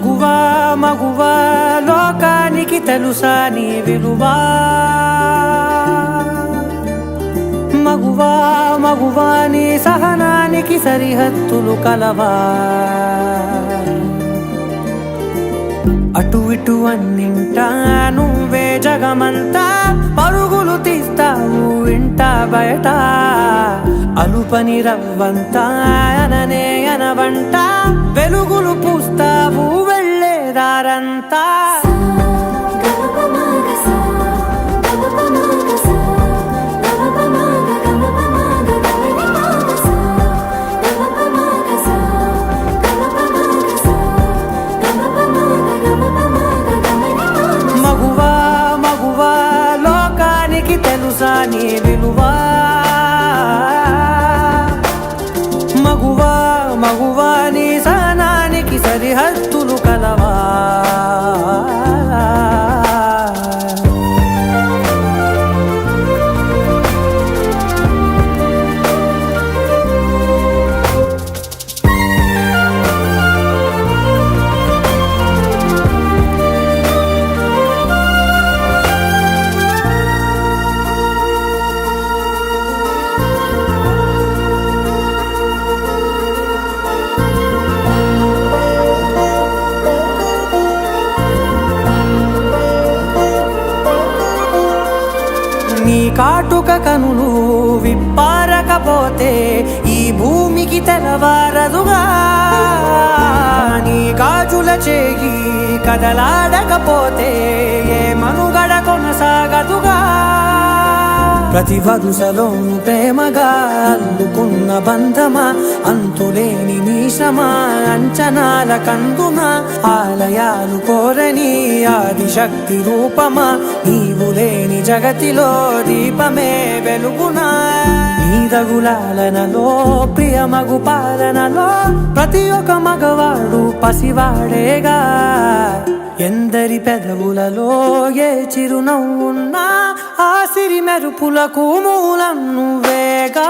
మగువా మగువా లోకానికి తెలుసా నీ విలువా మగువా మగువా నీ సహనానికి సరిహద్దులు కలవా అటు ఇటు అన్నింటా నువ్వే జగమంతా పరుగులు తీస్తావు ఇంట బయట అలుపని రవ్వంతా అననే అనవంట వెలుగులు పూస్తావు వెళ్ళేదారంతా మగువా మగువా లోకానికి తెలుసా నీ విలువా మగువా మగువా నీ సహనానికి సరిహద్దులు కలవా నీ కాటుక కనులు విప్పారకపోతే ఈ భూమికి తెలవారదుగా నీ గాజుల చేయి కదలాడకపోతే ఏ మనుగడ కొనసాగదుగా ప్రతి వరుసలోను ప్రేమగా అల్లుకున్న బంధమా అంతులేని నీ శ్రమ అంచనాల కందున ఆలయాలు కోరని ఆదిశక్తి రూపమా నీవు లేని జగతిలో దీపమే వెలుగునా నీ రగులాలనలో ప్రియమగు పాలనలో ప్రతి ఒక్క మగవాడు పసివాడేగా ఎందరి పెదవులలో ఏ చిరునవ్వున్నా ఆ సిరి మెరుపులకు మూలం నువ్వేగా